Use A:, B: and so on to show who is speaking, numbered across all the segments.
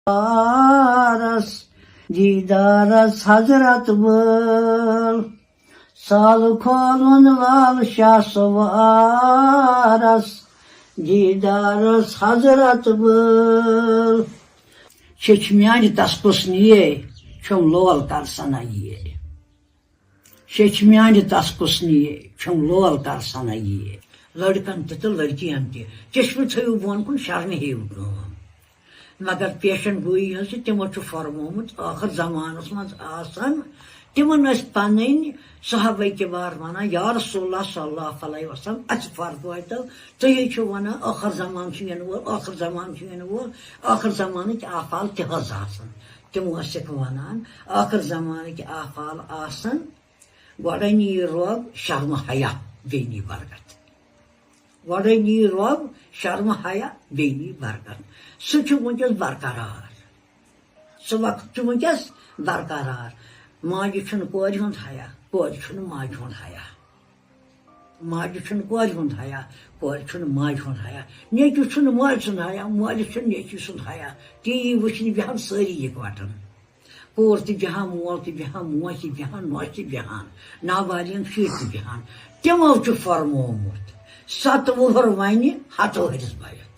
A: Aras didaras Hazret bul, sağlık olun lal şahsıvaras, didaras Hazret bul. Çeçmiyani taskusniye, çum lol karsana ye. Çeçmiyani taskusniye, çum lol karsana ye. Lड़कन ते तो लड़कियां ते चश्मे थयु bone कुन शर्म have मगर पेशन गोई हस तिमो छु फरमोमुत आखिर जमानस मज आसन तिमन अस पनन सहाबा के बार वना या रसूलुल्लाह सल्लल्लाहु अलैहि वसल्लम अच फर्क वत तो ये छु वना आखिर जमान छु यन वो आखिर जमान छु यन वो आखिर जमाने के आफाल ते हज आसन तिमो अस वनान आखिर जमाने के आफाल आसन गडनी रोब शर्म हया बेनी बरकत गडनी रोब शर्म हया बेनी बरकत सह वनकस बरकरार सह वक्त वनकस बरकरार माजि कोर हुंद हया कोर माज हुंद हया माजि कोर हुंद हया कोर माज हुंद हया नेचु माज सुंद हया मालिक नेचु सुंद हया टी वुचन बेहान सारी इकवटन कोर ते बेहान मोल ते बेहान मोज ते बेहान नोच ते बेहान नाबालिग शीत ते बेहान तमो छु फरमोमुत 7 वुहर वन 100 वरिस बायत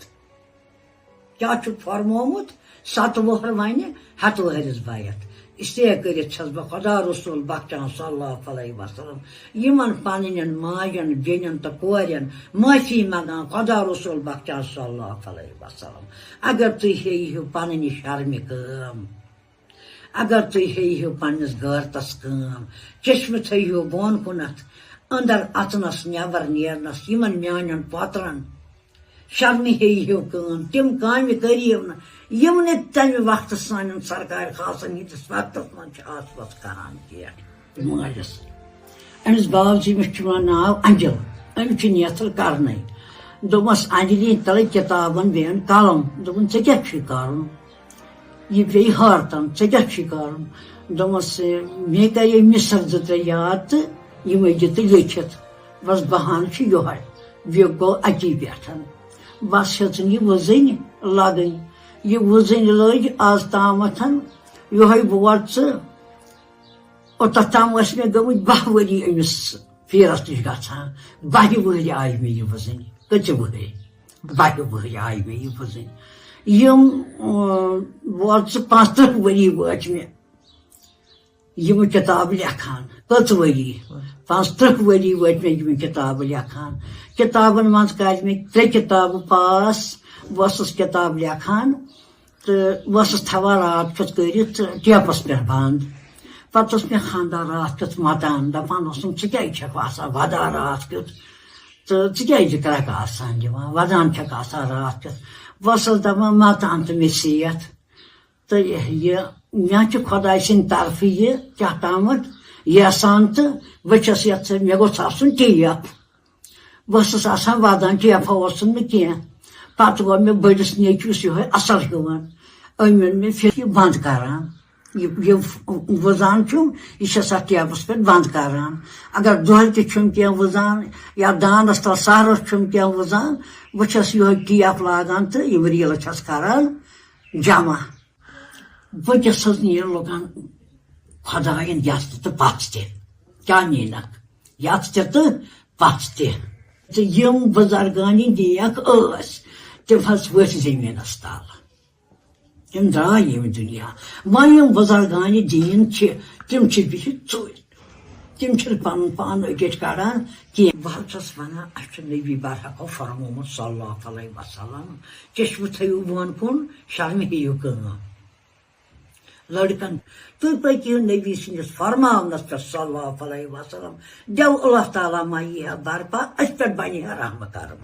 A: क्या छु फरमोमुत 7 वुहर वन 100 वरिस बायत इसलिए करित छस बह खुदा रसूल बख्शान सल्लल्लाहु अलैहि वसल्लम यमन पनन माजन बेनन तो कोरन माफी मंगान खुदा रसूल बख्शान सल्लल्लाहु अलैहि वसल्लम अगर तुम हेयु पनन शर्म कम अगर तुम हेयु पन्नस गरतस कम चश्म थयु बोन कुनत अंदर अचनस नबर नेरनस यमन म्यानन पत्रन शर्म हेयु कम तिम काम करियो न यम ने तमे वक्त सान सरकार खासन हिंदस वक्त मन आसपास करान माजस अमिस बाब जी नाव अंजल अमिस नेथल करन दोपस अंजलि तल किताबन बेन कलम दोपन ऐ क्या कर ये हारतन ऐ क्या कर दोपस मे करे मिसर 2-3 याद तो यम दित लिखित बस बहान योह बे गो अकी पे बस हेचन यह वजन लगन यह वजन लग आज तामथन योह बोल ओतम मे गमत 10 वरी अमिस पीरस नश गचान 10 वरी आय मे यह वजन कच वरी 10 वरी आय मे यह वजन यम बोल 35 वरी वच मे यम किताब लेखान कच वरी 35 वरी वच मे यम किताब लेखान किताबन मज कर मे 3 किताब पास बस किताब लेखान तो बस थवान रात कत कर टेपस पे बंद पे मे खानदार रात कत मतान दपान क्या वदान रात कत तो क्या क्रक वदान रात कत बस दपान मतान तो मे सेहत तो यह मे खुदा सद तरफ यह क्या तामत यसान तो बस मे गोस टेप बस वदान टेपा कह पे गो मे बड़स नेचुस यह असल हिवान अमिन मे फिर यह बंद करान यह वजान यह टेपस पे बंद करान अगर दोह तुम कह वजान या दानस तल सहरस कह वजान बस यह टेप लागान तो यह रील करान जमा वस नीर लुकन खुदायन यथ तो पथ क्या नीनक यथ तो पथ तो यम बुजुर्गानी दीक तम वथ जमीनस तल तम द्राय यम दुनिया वह बुजुर्गान दीन तम बिहित चोर तम पन पान अगट कड़ान कह बह वन नबी बरहको फरमोमुत सल्लल्लाहु अलैहि वसल्लम चश्म थयु बोन कुन शर्म हेयु कम लड़कन तुम पकि नबी सन्दस फरमावनस पे सल्लल्लाहु अलैहि वसल्लम देव अल्लाह ताला मा यह बरपा अस पे बन रहम करम